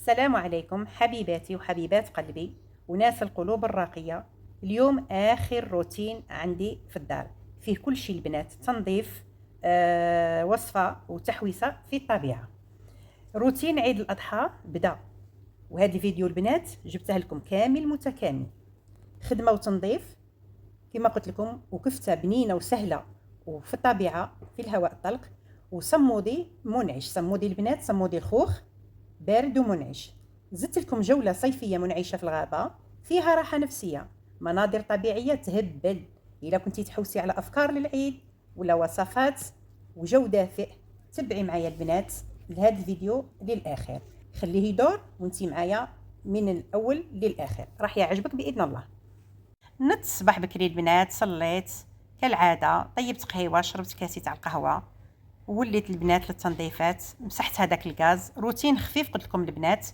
السلام عليكم حبيباتي وحبيبات قلبي وناس القلوب الراقية. اليوم آخر روتين عندي في الدار، فيه كل شيء البنات، تنظيف، وصفة وتحويسة في الطبيعة. روتين عيد الأضحى بدأ، وهذا الفيديو البنات جبته لكم كامل متكامل، خدمة وتنظيف كما قلت لكم، وكفتة بنينة وسهلة وفي الطبيعة في الهواء الطلق، وصمودي منعش، صمودي البنات، صمودي الخوخ بارد ومنعش. زدت لكم جولة صيفية منعشة في الغابة، فيها راحة نفسية، مناظر طبيعية تهبل. إلا كنتي تحوسي على أفكار للعيد ولا وصفات وجو دافئ، تبعي معايا البنات لهذا الفيديو للآخر، خليه يدور وانتي معايا من الأول للآخر، راح يعجبك بإذن الله. نت الصباح بكري البنات، صليت كالعادة، طيبت قهيوة، شربت كاسي تاع القهوة، وليت البنات للتنظيفات، مسحت هذاك الغاز، روتين خفيف قلت لكم البنات.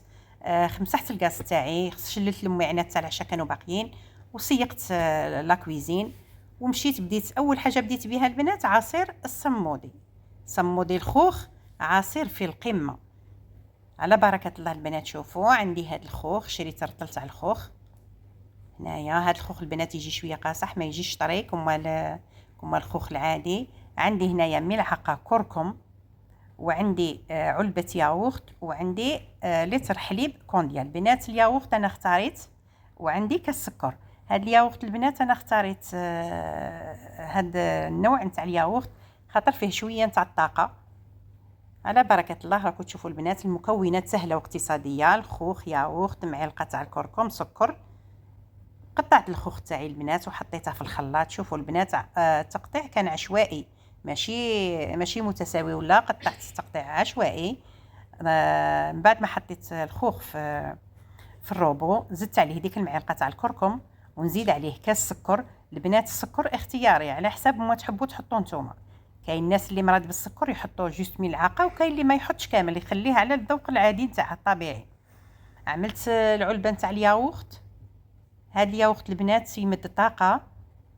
مسحت الغاز تاعي، شللت المعينات تاع العشاء كانوا باقيين، وسيقت لا كويزين، ومشيت بديت اول حاجه بديت بها البنات عصير الصمودي، صمودي الخوخ، عصير في القمه على بركه الله البنات. شوفوا عندي هذا الخوخ، شريت رطل تاع الخوخ هنايا. هذا الخوخ البنات يجي شويه قاصح، ما يجيش طري كما الخوخ العادي. عندي هنايا ملعقه كركم، وعندي علبه ياغورت، وعندي لتر حليب كونديال. البنات الياغورت انا اختاريت، وعندي كاس سكر. هاد الياغورت البنات انا اختاريت هاد النوع نتاع الياغورت خاطر فيه شويه نتاع الطاقه. على بركه الله راكم تشوفوا البنات، المكونات سهله واقتصاديه، الخوخ، ياغورت، معلقه تاع الكركم، سكر. قطعت الخوخ تاعي البنات وحطيتها في الخلاط. شوفوا البنات التقطيع كان عشوائي، ماشي متساوي، ولا قطعت تقطيع عشوائي. من بعد ما حطيت الخوخ في الروبو، زدت عليه ديك المعلقه تاع الكركم، ونزيد عليه كاس سكر. البنات السكر اختياري على حساب ما تحبوا تحطوا نتوما، كاين الناس اللي مراد بالسكر يحطوا جوست ملعقه، وكاين اللي ما يحطش كامل، يخليه على الذوق العادي نتاعها الطبيعي. عملت العلبه نتاع الياغورت. هاد الياغورت البنات يمد الطاقه،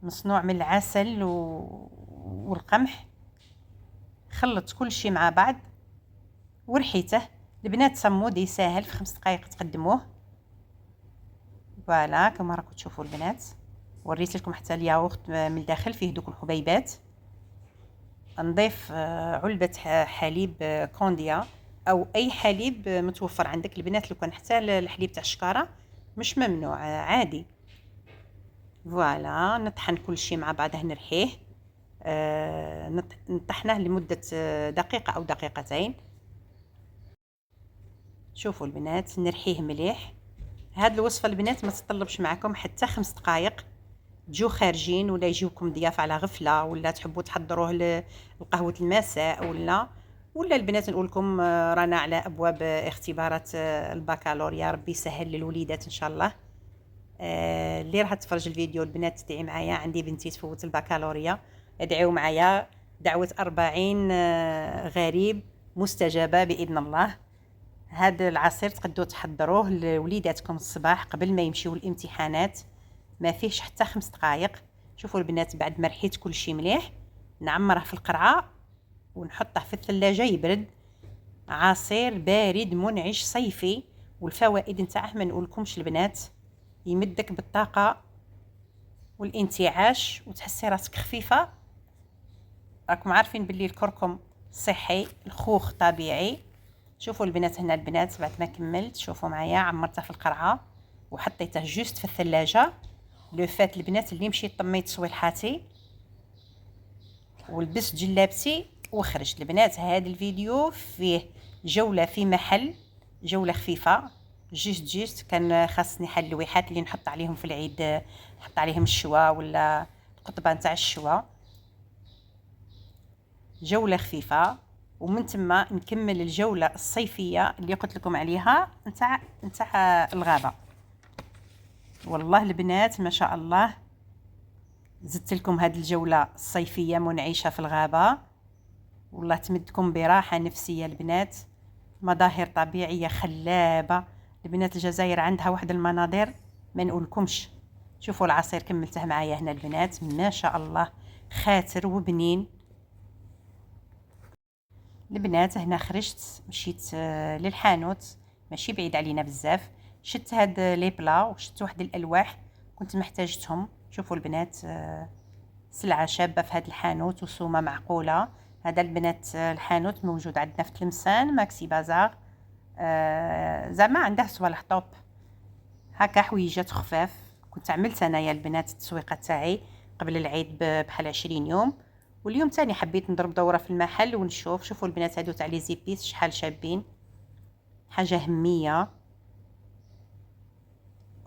مصنوع من العسل والقمح. خلطت كل شيء مع بعض ورحيته البنات. صمودي ساهل، في 5 دقائق تقدموه. فوالا كما راكم تشوفوا البنات، وريت لكم حتى الياغورت من الداخل فيه دوك الحبيبات. نضيف علبه حليب كونديا او اي حليب متوفر عندك البنات. لو كان حتى الحليب تاع الشكاره مش ممنوع، عادي. فوالا نطحن كل شيء مع بعضه، نرحيه، نطحناه لمدة دقيقة أو دقيقتين. شوفوا البنات نرحيه مليح. هاد الوصفة البنات ما تطلبش معكم حتى 5 دقائق، تجو خارجين ولا يجيوكم ضياف على غفلة، ولا تحبوا تحضروه لقهوة المساء، ولا البنات نقول لكم رانا على أبواب اختبارات البكالوريا، ربي يسهل للوليدات إن شاء الله. اللي راح تفرج الفيديو البنات تدعي معايا، عندي بنتي تفوت البكالوريا، ادعيو معايا دعوة 40 غريب مستجابة بإذن الله. هذا العصير تقدروا تحضروه لوليداتكم الصباح قبل ما يمشيو الامتحانات، ما فيهش حتى 5 دقائق. شوفوا البنات بعد ما رحيت كل شيء مليح، نعمره في القرعة ونحطه في الثلاجة يبرد. عصير بارد منعش صيفي، والفوائد نتاعه ما نقولكمش البنات، يمدك بالطاقة والانتعاش وتحسي راسك خفيفة. راكم عارفين باللي الكركم صحي، الخوخ طبيعي. شوفوا البنات هنا، البنات بعد ما كملت شوفوا معايا عمرته في القرعة وحطيته جوست في الثلاجة. لو فات البنات اللي مشيت طميت صويلحاتي ولبست جلابتي وخرجت. البنات هذا الفيديو فيه جولة في محل، جولة خفيفة، جيست كان خاصني حل اللويحات اللي نحط عليهم في العيد، نحط عليهم الشوا ولا القطبة نتاع الشوا. جولة خفيفة، ومن ثم نكمل الجولة الصيفية اللي قلت لكم عليها نتاع الغابة. والله البنات ما شاء الله، زدت لكم هذه الجولة الصيفية منعشة في الغابة، والله تمدكم براحة نفسية البنات. مظاهر طبيعية خلابة البنات، الجزائر عندها واحد المناظر ما نقولكمش. شوفوا العصير كملته معايا هنا البنات، ما شاء الله خاتر وبنين. البنات هنا خرجت مشيت للحانوت، ماشي بعيد علينا بزاف. شت هاد لي بلا وشت واحد الالواح كنت محتاجتهم. شوفوا البنات، سلعه شابه في هاد الحانوت وسومه معقوله. هذا البنات الحانوت موجود عندنا في تلمسان ماكسي بازار. زعما عنده صوالح طوب هكا، حويجات خفاف. كنت عملت انايا البنات التسويقه تاعي قبل العيد بحال 20 يوم، واليوم تاني حبيت نضرب دوره في المحل ونشوف. شوفوا البنات هادو تاع لي زيبيس شحال شابين، حاجه هميه.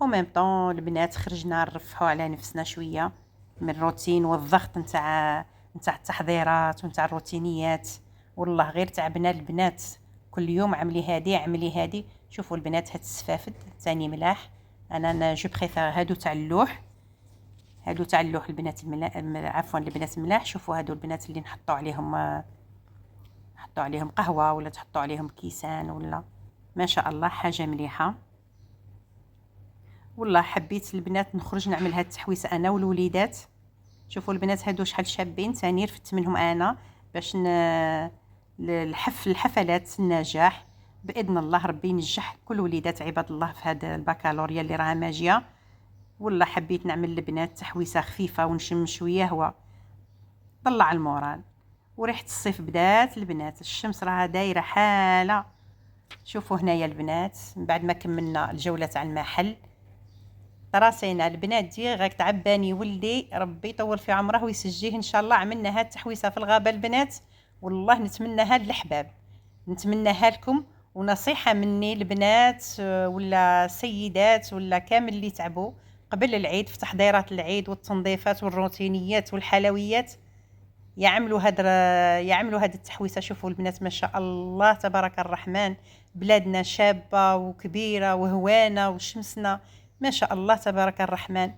او ميم طون البنات خرجنا نرفحوا على نفسنا شويه من الروتين والضغط نتاع التحضيرات ونتاع الروتينيات. والله غير تعبنا البنات، كل يوم عملي هادي عملي هادي. شوفوا البنات هاد السفافد ثاني ملاح. انا جو بريفير هادو تاع اللوح، هادو تاع اللوح البنات عفوا البنات الملاح. شوفوا هادو البنات اللي نحطوا عليهم قهوه ولا تحطوا عليهم كيسان ولا، ما شاء الله حاجه مليحه. والله حبيت البنات نخرج نعمل هاد التحويسه انا والوليدات. شوفوا البنات هادو شحال شابين، ثاني رفدت منهم انا باش الحفلات النجاح باذن الله. ربي ينجح كل وليدات عباد الله في هذا البكالوريا اللي راها ماجيه. والله حبيت نعمل البنات تحويسه خفيفه ونشم شويه هواء، طلع المورال. وريحه الصيف بدات البنات، الشمس راها دايره حاله. شوفوا هنايا البنات بعد ما كملنا الجوله تاع المحل راسينا البنات دي غاك تعباني ولدي ربي يطول في عمره ويسجيه ان شاء الله. عملنا هاد التحويسه في الغابه البنات، والله نتمناها للحباب، نتمناها لكم. ونصيحه مني البنات ولا سيدات ولا كامل اللي تعبوا قبل العيد في تحضيرات العيد والتنظيفات والروتينيات والحلويات، يعملوا هاد التحويسه. شوفوا البنات ما شاء الله تبارك الرحمن، بلادنا شابه وكبيره وهوانه وشمسنا ما شاء الله تبارك الرحمن.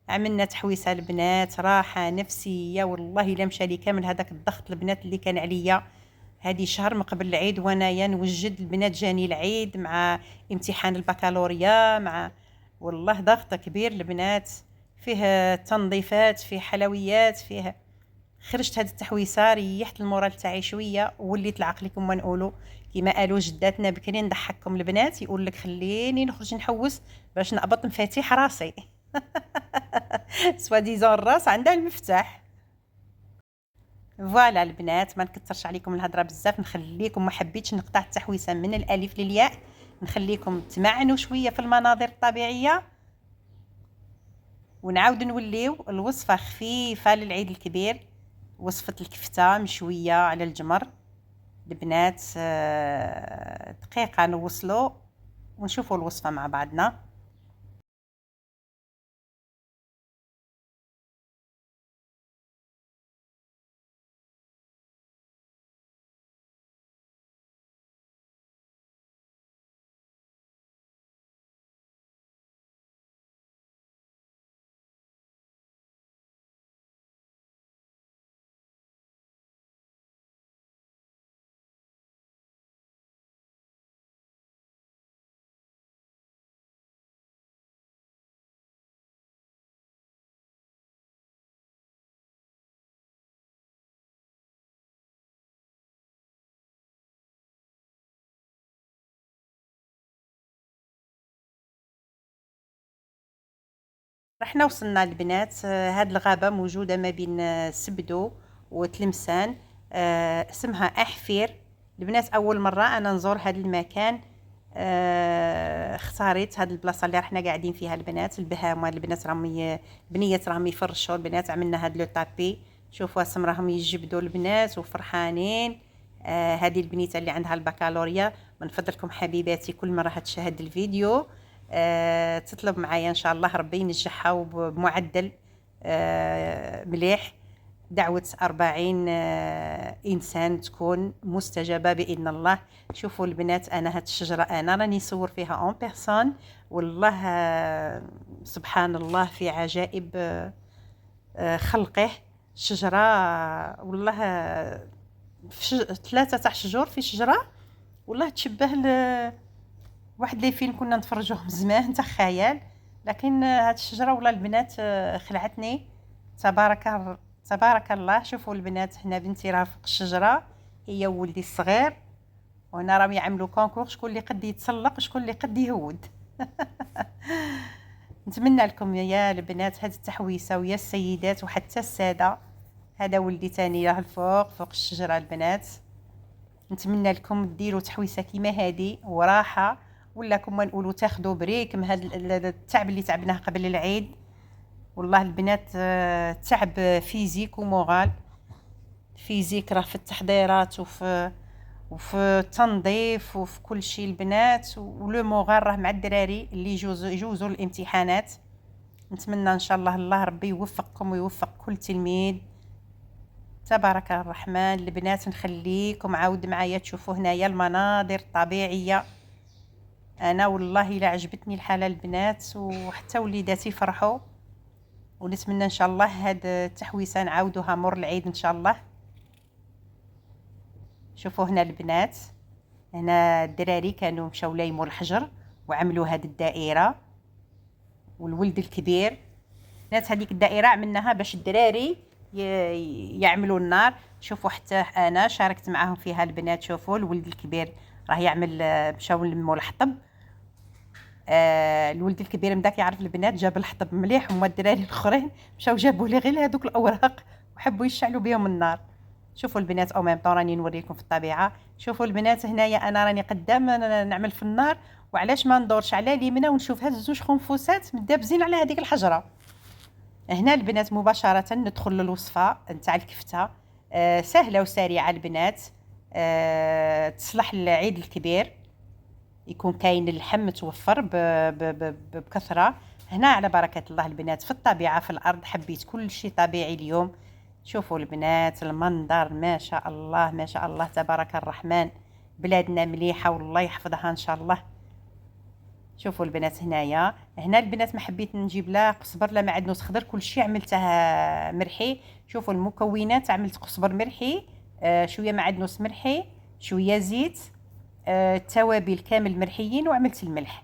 عملنا تحويسه البنات راحه نفسيه. والله لا مشى لي كامل هذاك الضغط البنات اللي كان عليا هذه شهر من قبل العيد، وانا نوجد البنات جاني العيد مع امتحان البكالوريا مع، والله ضغط كبير البنات، فيه تنظيفات فيه حلويات فيه. خرجت هاد التحويسه ريحت المورال تاعي شويه ووليت العقل كما نقولوا، كما قالوا جداتنا بكري نضحككم البنات يقول لك خليني نخرج نحوس باش نقبط مفاتيح راسي. سوا ديزون الراس عندها المفتاح. فوالا البنات ما نكثرش عليكم الهضره بزاف، نخليكم، ما حبيتش نقطع التحويسه من الالف للياء، نخليكم تمعنوا شويه في المناظر الطبيعيه. ونعاود نوليو الوصفه خفيفه للعيد الكبير، وصفه الكفته مشويه على الجمر البنات. دقيقه نوصلوا ونشوفوا الوصفه مع بعضنا. رحنا وصلنا البنات، هاد الغابة موجودة ما بين سبدو وتلمسان. اسمها أحفير البنات. أول مرة أنا نزور هاد المكان، اختاريت هاد البلاصة اللي رحنا قاعدين فيها البنات. البهاوة البنات راهم البنيات راهم يفرشوا البنات. عملنا هاد لو طابي، شوفوا اسم راهم يجبدوا البنات وفرحانين. هذه البنيته اللي عندها البكالوريا. من فضلكم حبيباتي كل مرة هتشاهد الفيديو تطلب معايا ان شاء الله ربي ينجحها وبمعدل مليح. دعوة 40 إنسان تكون مستجابة بإذن الله. شوفوا البنات أنا هاد الشجرة أنا راني نصور فيها اون بيرسون. والله سبحان الله في عجائب خلقه. شجرة والله ثلاثة تاع شجور في شجرة، والله تشبه واحد لي فيلم كنا نتفرجوه من زمان تاع خيال. لكن هاد الشجره ولا البنات خلعتني. تبارك الله. شوفوا البنات هنا بنتي راه فوق الشجره هي وولدي الصغير، وهنا راهم يعملوا كونكور شكون اللي قد يتسلق وشكون اللي قد يهود. نتمنى لكم يا البنات هذه التحويسه ويا السيدات وحتى الساده. هذا ولدي تاني راه الفوق فوق الشجره البنات. نتمنى لكم ديروا تحويسه كيما هذه وراحه، ولا كما نقولوا تاخذوا بريك من هذا التعب اللي تعبناه قبل العيد. والله البنات تعب فيزيك ومورال. فيزيك راه في التحضيرات وفي التنظيف وفي كل شيء البنات، ولو مورال راه مع الدراري اللي يجوزوا الامتحانات. نتمنى ان شاء الله الله ربي يوفقكم ويوفق كل تلميذ. تبارك الرحمن. البنات نخليكم عاود معايا تشوفوا هنايا المناظر الطبيعيه. انا والله الا عجبتني الحاله البنات، وحتى وليداتي فرحوا. ونتمنى ان شاء الله هاد التحويسه نعاودوها مور العيد ان شاء الله. شوفوا هنا البنات، هنا الدراري كانوا مشاو لايموا الحجر وعملوا هاد الدائره. والولد الكبير ناس هذيك الدائره عملناها باش الدراري يعملوا النار. شوفوا حتى انا شاركت معاهم فيها البنات. شوفوا الولد الكبير راه يعمل، مشاو نلموا الحطب. الولد الكبير مداك يعرف البنات جاب الحطب مليح، وما الدراري الاخرين مشاو جابوا لي غير هذوك الاوراق وحبوا يشعلوا بهم النار. شوفوا البنات او ميم طون راني نوريكم في الطبيعه. شوفوا البنات هنايا انا راني قدام نعمل في النار، وعلاش ما ندورش على اليمنى ونشوف هاد الزوج خنفوسات مدابزين على هذيك الحجره. هنا البنات مباشره ندخل للوصفه نتاع الكفته. سهله وسريعه البنات. تصلح للعيد الكبير، يكون كاين اللحم متوفر بكثره. هنا على بركه الله البنات في الطبيعه في الارض، حبيت كل شيء طبيعي اليوم. شوفوا البنات المنظر ما شاء الله ما شاء الله تبارك الرحمن. بلادنا مليحه والله يحفظها ان شاء الله. شوفوا البنات هنايا، هنا البنات ما حبيت نجيب لا قزبر لا معدنوس خضر، كل شيء عملته مرحي. شوفوا المكونات، عملت قزبر مرحي، شويه معدنوس مرحي، شويه زيت، التوابل كامل مرحيين، وعملت الملح.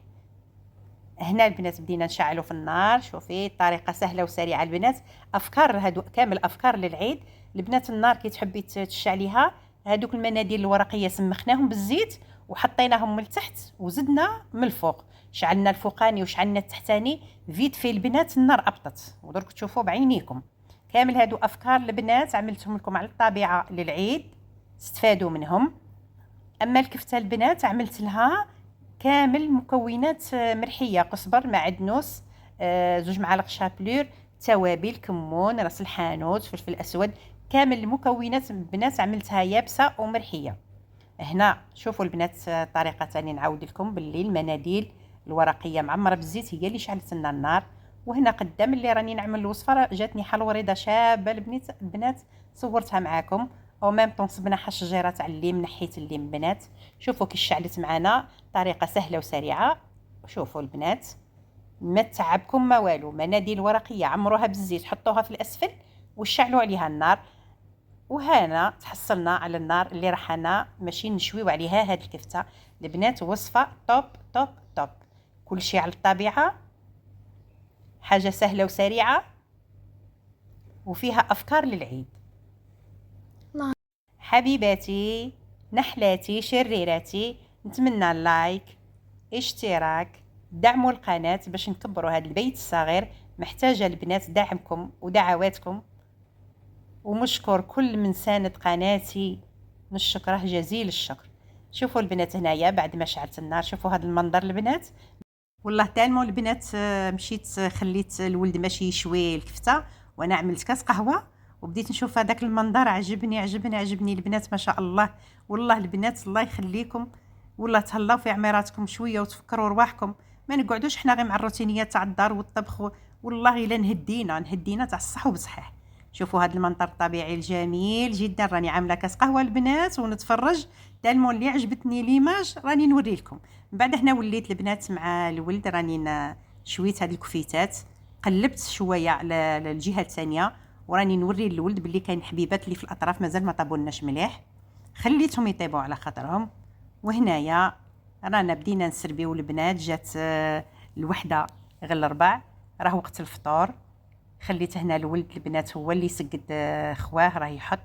هنا البنات بدينا نشعلوا في النار. شوفي الطريقه سهله وسريعه البنات. افكار هادو كامل افكار للعيد البنات. النار كي تحبي تشعليها، هادوك المناديل الورقيه سمخناهم بالزيت وحطيناهم من تحت وزدنا من الفوق. شعلنا الفوقاني وشعلنا التحتاني. فيت في البنات النار ابطت، ودرك تشوفوا بعينيكم. كامل هادو افكار البنات عملتهم لكم على الطبيعه للعيد، استفادوا منهم. اما الكفته البنات عملت لها كامل مكونات مرحيه، قزبر معدنوس، 2 معالق شابلور، توابل كمون راس الحانوت فلفل اسود. كامل المكونات البنات عملتها يابسه ومرحيه. هنا شوفوا البنات طريقه ثانيه نعاود لكم باللي المناديل الورقيه معمره بالزيت هي اللي شعلت لنا النار. وهنا قدام اللي راني نعمل الوصفه جاتني حلوريضه شابه البنات صورتها معاكم. او ميم طون صبنا حشجره تاع الليم، نحيت الليم بنات. شوفوا كي شعلت معنا، طريقه سهله وسريعه. شوفوا البنات ما تعبكم ما والو. مناديل ورقيه عمروها بالزيت، حطوها في الاسفل وشعلوا عليها النار. وهنا تحصلنا على النار اللي راح انا ماشي نشويو عليها هاد الكفته البنات. وصفه توب توب توب. كل شيء على الطبيعه، حاجه سهله وسريعه وفيها افكار للعيد. حبيباتي نحلاتي شريراتي، نتمنى اللايك اشتراك دعموا القناه باش نكبروا هذا البيت الصغير. محتاجه البنات دعمكم ودعواتكم، ومشكر كل من ساند قناتي، نشكره جزيل الشكر. شوفوا البنات هنايا بعد ما شعلت النار، شوفوا هذا المنظر البنات. والله تالمو البنات مشيت خليت الولد ماشي يشوي الكفته وانا عملت كاس قهوه وبديت نشوف هذاك المنظر. عجبني عجبني عجبني البنات ما شاء الله. والله البنات الله يخليكم، والله تهلاو في عميراتكم شويه وتفكروا رواحكم. ما نقعدوش حنا غير مع الروتينيات تاع الدار والطبخ. والله الا نهدينا تاع الصح وبصحيح. شوفوا هذا المنظر الطبيعي الجميل جدا. راني عامله كاس قهوه البنات ونتفرج. تالمو اللي عجبتني ليماج راني نوري لكم. من بعد هنا وليت البنات مع الولد راني شويت هذه الكفيتات، قلبت شويه على الجهه الثانيه، وراني نوري للولد باللي كاين حبيبات اللي في الاطراف مازال ما طابولناش مليح، خليتهم يطيبوا على خاطرهم. وهنايا رانا بدينا نسربيو البنات. جات الوحده غير الربع، راه وقت الفطور. خليت هنا الولد البنات هو اللي يسقد خواه راه يحط.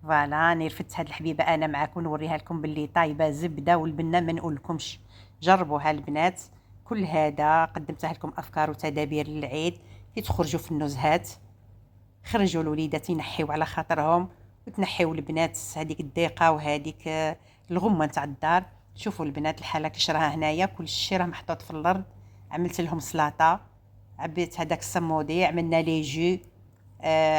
فوالا راني رفدت هاد الحبيبه انا معاكم نوريها لكم باللي طايبه زبده والبنه ما نقولكمش. جربوها البنات. كل هذا قدمتها لكم افكار وتدابير للعيد كي تخرجوا في النزهات. خرجوا الوليدات ينحيو على خاطرهم وتنحيو البنات هذيك الضيقه وهذيك الغمه نتاع الدار. شوفوا البنات الحاله كيش راها هنايا كلشي راه محطوط في الارض. عملت لهم سلطه، عبيت هذاك الصمودي، عملنا لي جو،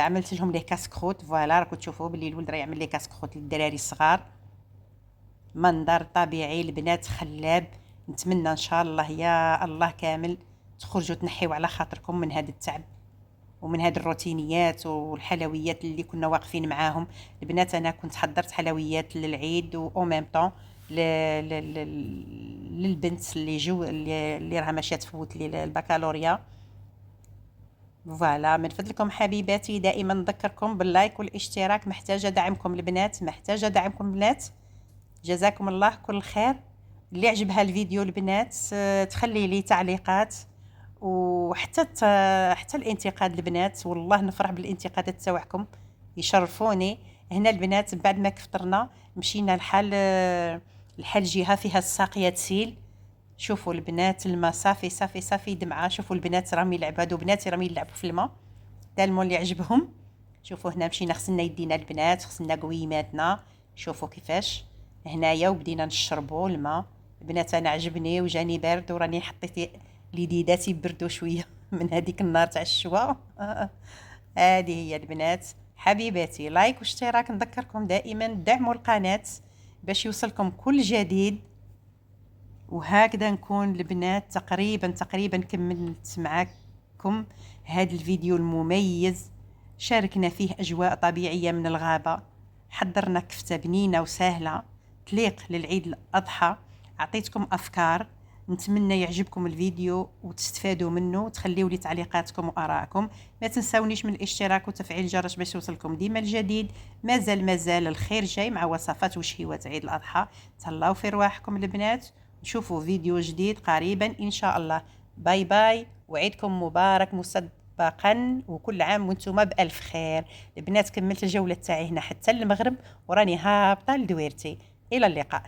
عملت لهم لي كاسكروت. فوالا راكم تشوفوا باللي الولد راه يعمل لي كاسكروت للدراري الصغار. منظر طبيعي البنات خلاب. نتمنى ان شاء الله يا الله كامل تخرجوا تنحيوا على خاطركم من هذا التعب ومن هذه الروتينيات والحلويات اللي كنا واقفين معاهم. البنات انا كنت حضرت حلويات للعيد و ميم طون للبنت اللي راها ماشيه تفوت لي البكالوريا. فوالا من فضلكم حبيباتي دائما نذكركم باللايك والاشتراك. محتاجه دعمكم البنات، محتاجه دعمكم البنات. جزاكم الله كل خير. اللي عجبها الفيديو البنات تخلي لي تعليقات، وحتى حتى الانتقاد البنات، والله نفرح بالانتقادات تاعكم يشرفوني. هنا البنات بعد ما كفطرنا مشينا لحال جهه فيها الساقيه تسيل. شوفوا البنات الماء صافي صافي صافي دمعه. شوفوا البنات راهم يلعبوا، هادو بناتي راهم يلعبوا في الماء تالمون اللي عجبهم. شوفوا هنا مشينا غسلنا يدينا البنات، غسلنا قويماتنا. شوفوا كيفاش هنايا وبدينا نشربوا الماء. البنات انا عجبني وجاني بارد وراني حطيت ليديداتي يبردوا شويه من هذيك النار تاع الشوا. هذه هي البنات حبيباتي. لايك واشتراك. نذكركم دائما دعموا القناه باش يوصلكم كل جديد. وهكذا نكون البنات تقريبا كملت معكم هذا الفيديو المميز. شاركنا فيه أجواء طبيعية من الغابة. حضرنا كفتة بنينة وسهلة تليق للعيد الأضحى. أعطيتكم أفكار. نتمنى يعجبكم الفيديو وتستفادوا منه، وتخليوا لي تعليقاتكم وآراءكم. ما تنسونيش من الاشتراك وتفعيل الجرس باش يوصلكم ديما الجديد. مازال الخير جاي مع وصفات وشهيوات عيد الأضحى. تهلاو في رواحكم البنات. نشوفوا فيديو جديد قريبا إن شاء الله. باي باي وعيدكم مبارك مسبقا، وكل عام وانتم بألف خير. البنات كملت الجولة تاعي هنا حتى المغرب وراني هابطة لدويرتي. إلى اللقاء.